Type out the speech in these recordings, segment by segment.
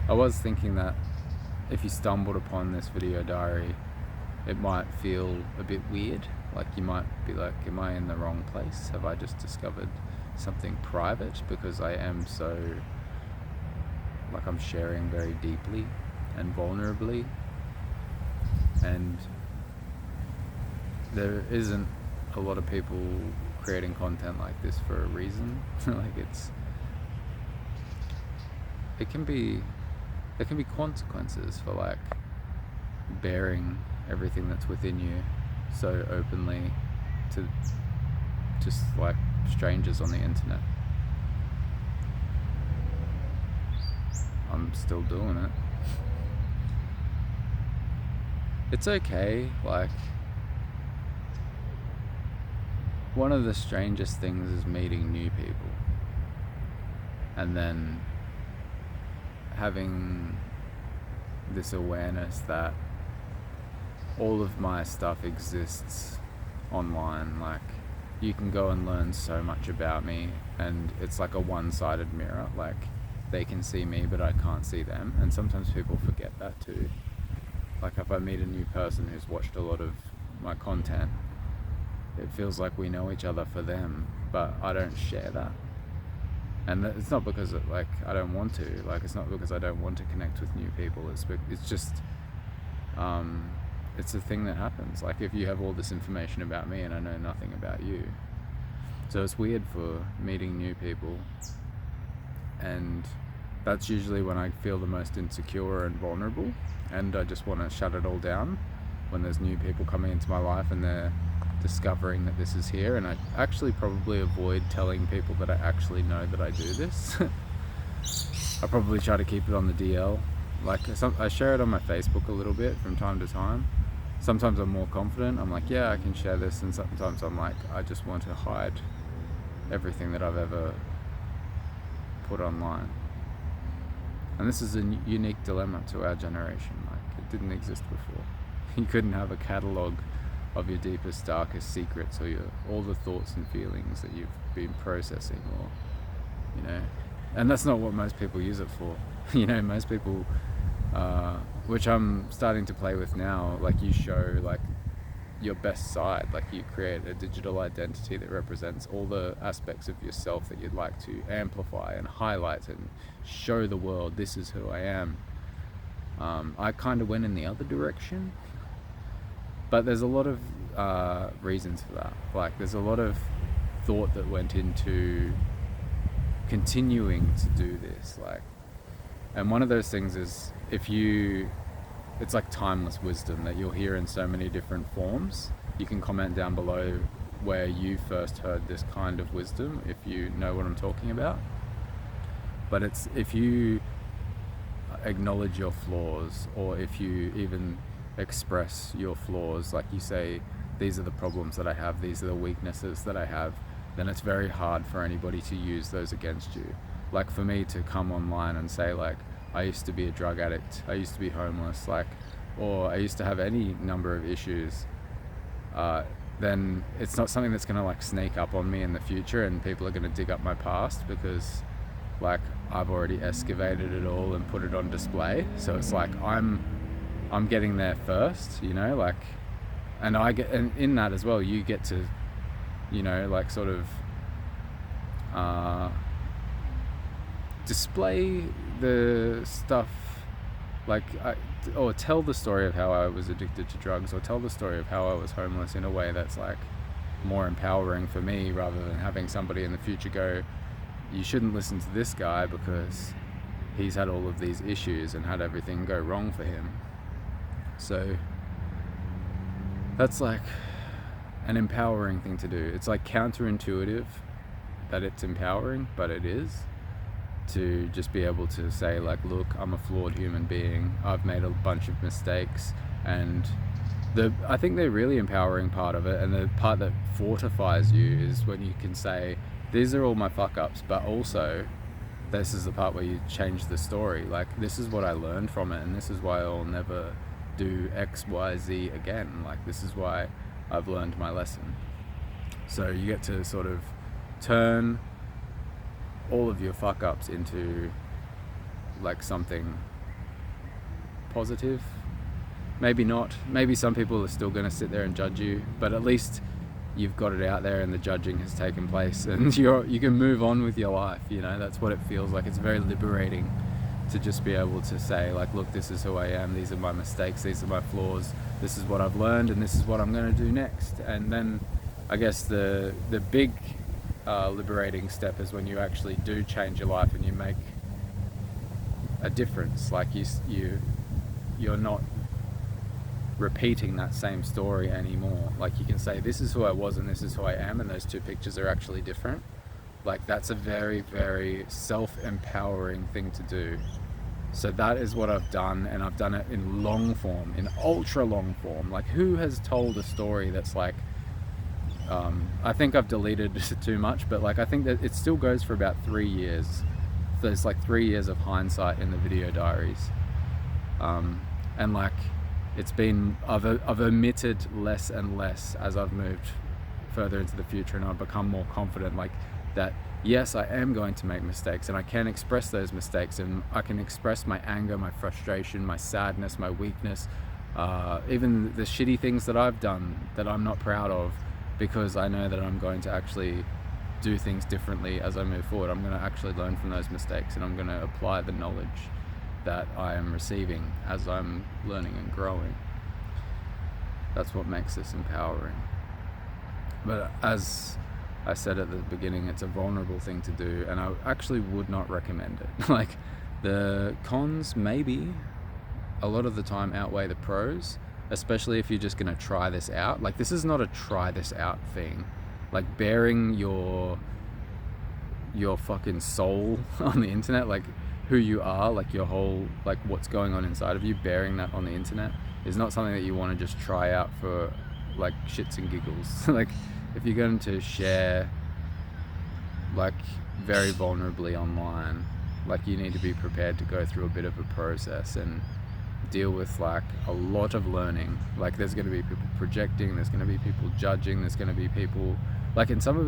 I was thinking that if you stumbled upon this video diary, it might feel a bit weird. Like you might be like, am I in the wrong place? Have I just discovered something private? Because I am so, like, I'm sharing very deeply and vulnerably, and there isn't a lot of people creating content like this for a reason. Like it can be there can be consequences for like bearing everything that's within you so openly to just like strangers on the internet. I'm still doing it. It's okay. Like, one of the strangest things is meeting new people and then having this awareness that all of my stuff exists online. Like, you can go and learn so much about me, and it's like a one-sided mirror. Like, they can see me but I can't see them, and sometimes people forget that too. Like, if I meet a new person who's watched a lot of my content, it feels like we know each other for them, but I don't share that. And it's not because like I don't want to. Like, it's not because I don't want to connect with new people. It's just it's a thing that happens. Like, if you have all this information about me and I know nothing about you, so it's weird for meeting new people, and that's usually when I feel the most insecure and vulnerable, and I just want to shut it all down when there's new people coming into my life and they're discovering that this is here. And I actually probably avoid telling people that I actually know that I do this. I probably try to keep it on the DL. Like, I share it on my Facebook a little bit from time to time. Sometimes I'm more confident, I'm like, yeah, I can share this, and sometimes I'm like, I just want to hide everything that I've ever put online. And this is a unique dilemma to our generation. Like, it didn't exist before. You couldn't have a catalogue of your deepest, darkest secrets, or all the thoughts and feelings that you've been processing, or, and that's not what most people use it for. Most people, which I'm starting to play with now, like, you show like your best side. Like, you create a digital identity that represents all the aspects of yourself that you'd like to amplify and highlight and show the world, this is who I am. I kind of went in the other direction, but there's a lot of reasons for that. Like, there's a lot of thought that went into continuing to do this. Like, and one of those things is, it's like timeless wisdom that you'll hear in so many different forms. You can comment down below where you first heard this kind of wisdom, if you know what I'm talking about. But it's, if you acknowledge your flaws, or if you even express your flaws, like you say, these are the problems that I have, these are the weaknesses that I have, then it's very hard for anybody to use those against you. Like, for me to come online and say, like, I used to be a drug addict, I used to be homeless, like, or I used to have any number of issues, then it's not something that's going to like sneak up on me in the future, and people are going to dig up my past, because like I've already excavated it all and put it on display. So it's like I'm getting there first, like, and and in that as well, you get to, like, sort of display the stuff, like, or tell the story of how I was addicted to drugs, or tell the story of how I was homeless in a way that's like more empowering for me, rather than having somebody in the future go, you shouldn't listen to this guy because he's had all of these issues and had everything go wrong for him. So that's like an empowering thing to do. It's like counterintuitive that it's empowering, but it is, to just be able to say, like, look, I'm a flawed human being, I've made a bunch of mistakes. And I think the really empowering part of it, and the part that fortifies you, is when you can say, these are all my fuck ups, but also this is the part where you change the story. Like, this is what I learned from it, and this is why I'll never do X, Y, Z again. Like, this is why I've learned my lesson. So you get to sort of turn all of your fuck ups into like something positive. Maybe not. Maybe some people are still going to sit there and judge you, but at least you've got it out there and the judging has taken place, and you can move on with your life. That's what it feels like. It's very liberating to just be able to say, like, look, this is who I am, these are my mistakes, these are my flaws, this is what I've learned, and this is what I'm going to do next. And then I guess the big liberating step is when you actually do change your life and you make a difference. Like you're not repeating that same story anymore. Like, you can say, this is who I was and this is who I am, and those two pictures are actually different. Like, that's a very, very self-empowering thing to do. So that is what I've done, and I've done it in long form, in ultra long form. Like, who has told a story that's like, I think I've deleted too much, but like, I think that it still goes for about 3 years. There's like 3 years of hindsight in the video diaries. And like, it's been, I've omitted less and less as I've moved further into the future, and I've become more confident, like, that yes, I am going to make mistakes, and I can express those mistakes, and I can express my anger, my frustration, my sadness, my weakness, even the shitty things that I've done that I'm not proud of, because I know that I'm going to actually do things differently as I move forward. I'm going to actually learn from those mistakes, and I'm going to apply the knowledge that I am receiving as I'm learning and growing. That's what makes this empowering. But as I said at the beginning, it's a vulnerable thing to do, and I actually would not recommend it. Like, the cons maybe a lot of the time outweigh the pros, especially if you're just going to try this out. Like, this is not a try this out thing. Like, bearing your fucking soul on the internet, like who you are, like your whole, like what's going on inside of you, bearing that on the internet is not something that you want to just try out for like shits and giggles. Like, if you're going to share like very vulnerably online, like, you need to be prepared to go through a bit of a process and deal with like a lot of learning. Like, there's going to be people projecting, there's going to be people judging, there's going to be people like, and some of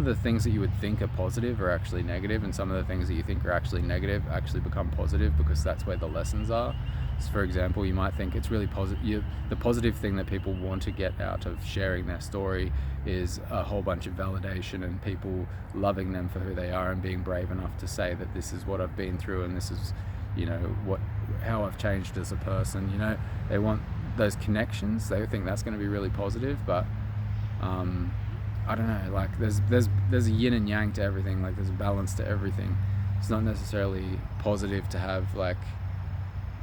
the things that you would think are positive are actually negative, and some of the things that you think are actually negative actually become positive, because that's where the lessons are. So for example, you might think it's really positive. The positive thing that people want to get out of sharing their story is a whole bunch of validation and people loving them for who they are and being brave enough to say that this is what I've been through and this is, how I've changed as a person. They want those connections. They think that's going to be really positive, but I don't know, like there's a yin and yang to everything. Like, there's a balance to everything. It's not necessarily positive to have like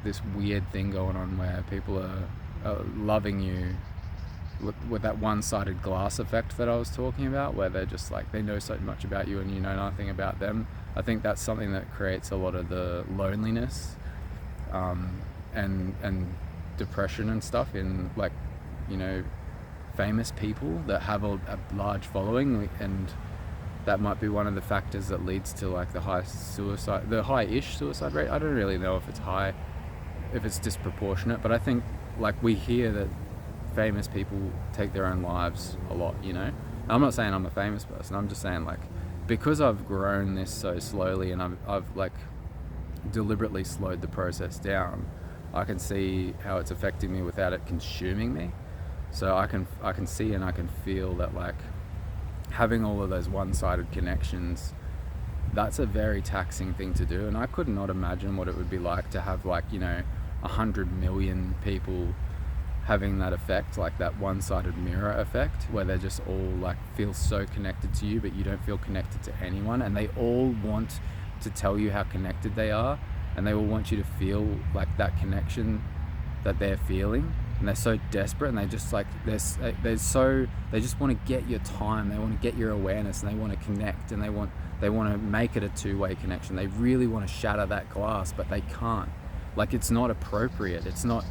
this weird thing going on where people are loving you with that one-sided glass effect that I was talking about, where they're just like, they know so much about you and you know nothing about them. I think that's something that creates a lot of the loneliness and depression and stuff in, like, famous people that have a large following, and that might be one of the factors that leads to like the high-ish suicide rate. I don't really know if it's high, if it's disproportionate, but I think like we hear that famous people take their own lives a lot. I'm not saying I'm a famous person, I'm just saying, like, because I've grown this so slowly and I've like deliberately slowed the process down, I can see how it's affecting me without it consuming me. So I can see and I can feel that, like, having all of those one-sided connections, that's a very taxing thing to do. And I could not imagine what it would be like to have, like, 100 million people having that effect, like that one-sided mirror effect, where they just all like feel so connected to you, but you don't feel connected to anyone, and they all want to tell you how connected they are, and they all want you to feel like that connection that they're feeling. And they're so desperate, and they just like they just want to get your time, they want to get your awareness, and they want to connect, and they want to make it a two-way connection. They really want to shatter that glass, but they can't. Like, it's not appropriate. It's not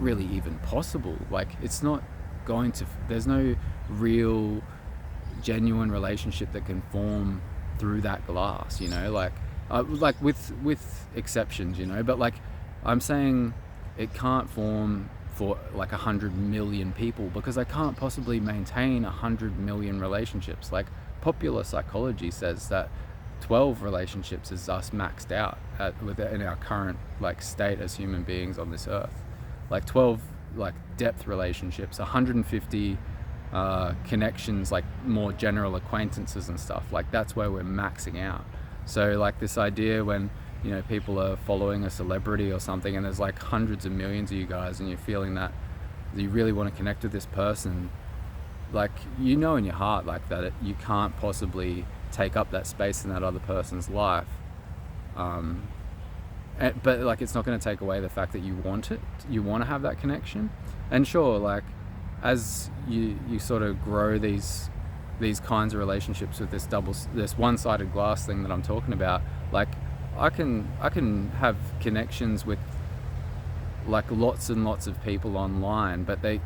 really even possible. Like, it's not going to. There's no real, genuine relationship that can form through that glass. Like with exceptions. But like, I'm saying, it can't form for like 100 million people, because they can't possibly maintain 100 million relationships. Like, popular psychology says that 12 relationships is us maxed out in our current like state as human beings on this earth. Like 12 like depth relationships, 150 connections, like more general acquaintances and stuff. Like that's where we're maxing out. So like this idea when, you know, people are following a celebrity or something and there's like hundreds of millions of you guys and you're feeling that you really want to connect with this person, like, you know, in your heart like that you can't possibly take up that space in that other person's life, but like it's not going to take away the fact that you want to have that connection. And sure, like as you sort of grow these kinds of relationships with this one-sided glass thing that I'm talking about, like I can have connections with like lots and lots of people online, but they've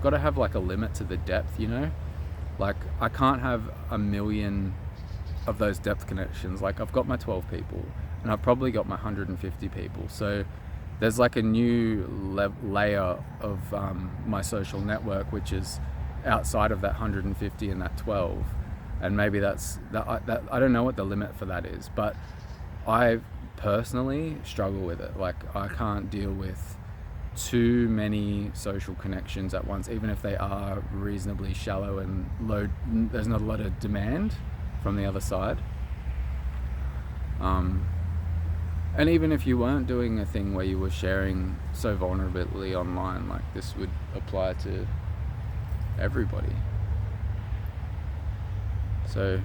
got to have like a limit to the depth, you know. Like I can't have a million of those depth connections. Like I've got my 12 people and I've probably got my 150 people, so there's like a new layer of my social network which is outside of that 150 and that 12, and maybe that I don't know what the limit for that is, but I personally struggle with it. Like I can't deal with too many social connections at once, even if they are reasonably shallow and low. There's not a lot of demand from the other side. And even if you weren't doing a thing where you were sharing so vulnerably online, like this would apply to everybody. So